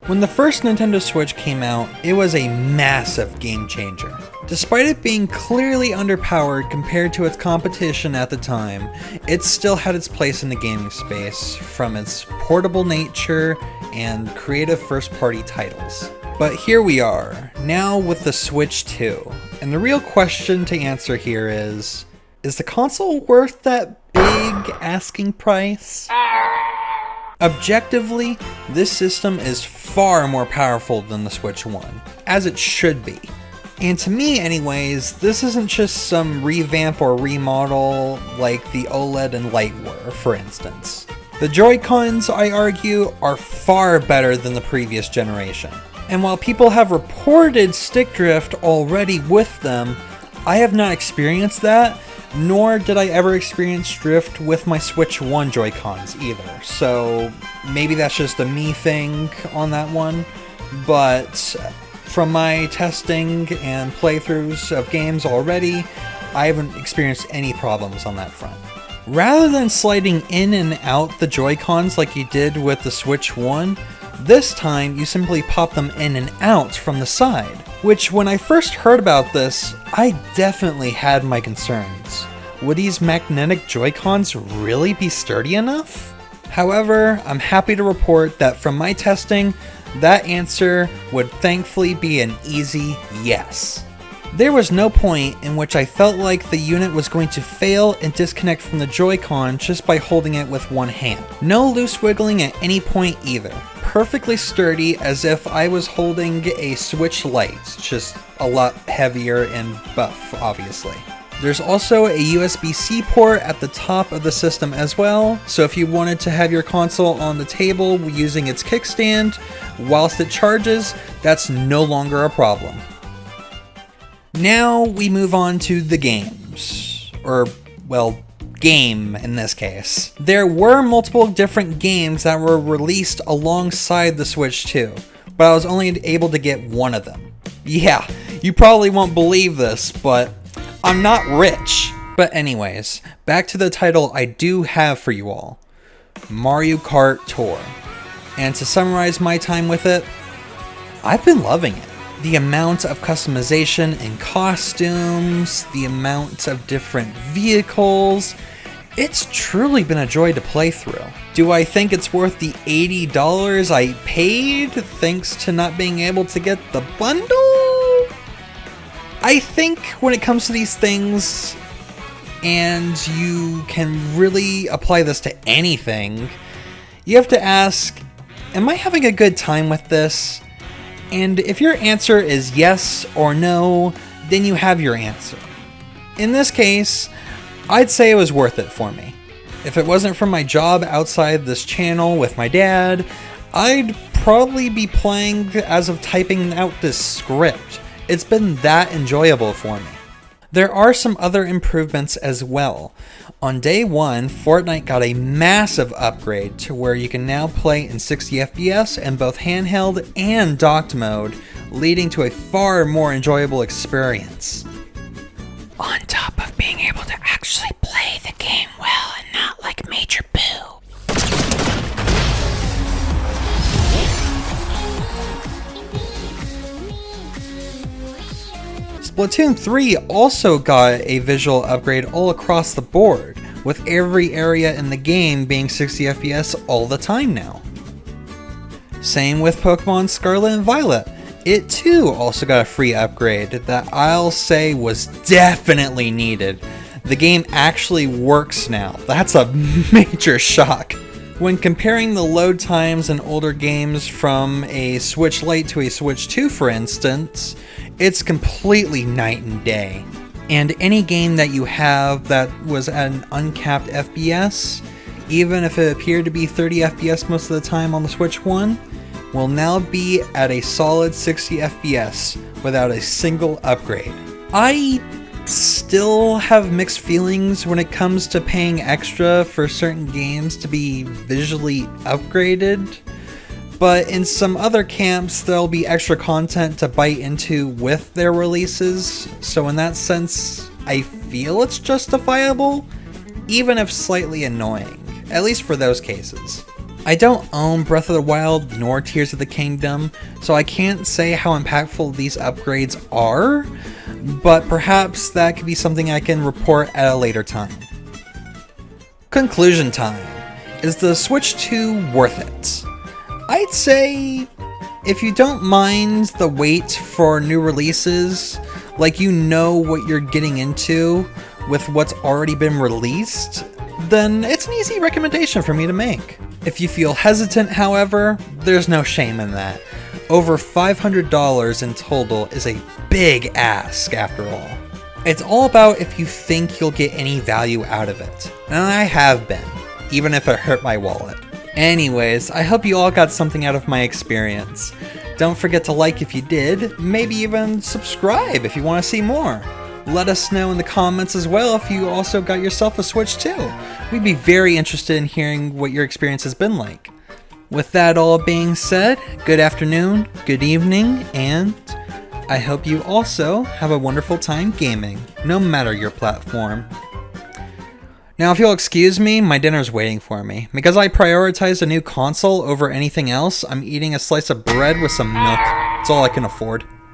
When the first Nintendo Switch came out, it was a massive game changer. Despite it being clearly underpowered compared to its competition at the time, it still had its place in the gaming space from its portable nature and creative first-party titles. But here we are, now with the Switch 2, and the real question to answer here is the console worth that big asking price? Objectively, this system is far more powerful than the Switch 1, as it should be. And to me anyways, this isn't just some revamp or remodel like the OLED and Lite were, for instance. The Joy-Cons, I argue, are far better than the previous generation. And while people have reported stick drift already with them, I have not experienced that, nor did I ever experience drift with my Switch 1 Joy-Cons either, so maybe that's just a me thing on that one, but from my testing and playthroughs of games already, I haven't experienced any problems on that front. Rather than sliding in and out the Joy-Cons like you did with the Switch 1, this time you simply pop them in and out from the side. Which, when I first heard about this, I definitely had my concerns. Would these magnetic Joy-Cons really be sturdy enough? However, I'm happy to report that from my testing, that answer would thankfully be an easy yes. There was no point in which I felt like the unit was going to fail and disconnect from the Joy-Con just by holding it with one hand. No loose wiggling at any point either. Perfectly sturdy, as if I was holding a Switch Lite, just a lot heavier and buff, obviously. There's also a USB-C port at the top of the system as well, so if you wanted to have your console on the table using its kickstand whilst it charges, that's no longer a problem. Now we move on to the games, or, well, game in this case. There were multiple different games that were released alongside the Switch 2, but I was only able to get one of them. Yeah, you probably won't believe this, but I'm not rich. But anyways, back to the title I do have for you all, Mario Kart Tour. And to summarize my time with it, I've been loving it. The amount of customization and costumes, the amount of different vehicles, it's truly been a joy to play through. Do I think it's worth the $80 I paid thanks to not being able to get the bundle? I think when it comes to these things, and you can really apply this to anything, you have to ask, am I having a good time with this? And if your answer is yes or no, then you have your answer. In this case, I'd say it was worth it for me. If it wasn't for my job outside this channel with my dad, I'd probably be playing as of typing out this script. It's been that enjoyable for me. There are some other improvements as well. On day one, Fortnite got a massive upgrade to where you can now play in 60 FPS in both handheld and docked mode, leading to a far more enjoyable experience. On top of being able to actually play the game well and not like Major Boo. Splatoon 3 also got a visual upgrade all across the board, with every area in the game being 60 FPS all the time now. Same with Pokemon Scarlet and Violet. It too also got a free upgrade that I'll say was definitely needed. The game actually works now. That's a major shock. When comparing the load times in older games from a Switch Lite to a Switch 2 for instance, it's completely night and day. And any game that you have that was at an uncapped FPS, even if it appeared to be 30 FPS most of the time on the Switch 1, will now be at a solid 60 FPS without a single upgrade. I still have mixed feelings when it comes to paying extra for certain games to be visually upgraded, but in some other camps there'll be extra content to bite into with their releases, so in that sense I feel it's justifiable, even if slightly annoying, at least for those cases. I don't own Breath of the Wild nor Tears of the Kingdom, so I can't say how impactful these upgrades are, but perhaps that could be something I can report at a later time. Conclusion time. Is the Switch 2 worth it? I'd say if you don't mind the wait for new releases, like you know what you're getting into with what's already been released, then it's an easy recommendation for me to make. If you feel hesitant, however, there's no shame in that. Over $500 in total is a big ask after all. It's all about if you think you'll get any value out of it, and I have been, even if it hurt my wallet. Anyways, I hope you all got something out of my experience. Don't forget to like if you did, maybe even subscribe if you want to see more. Let us know in the comments as well if you also got yourself a Switch too. We'd be very interested in hearing what your experience has been like. With that all being said, good afternoon, good evening, and I hope you also have a wonderful time gaming, no matter your platform. Now if you'll excuse me, my dinner's waiting for me. Because I prioritized a new console over anything else, I'm eating a slice of bread with some milk. It's all I can afford.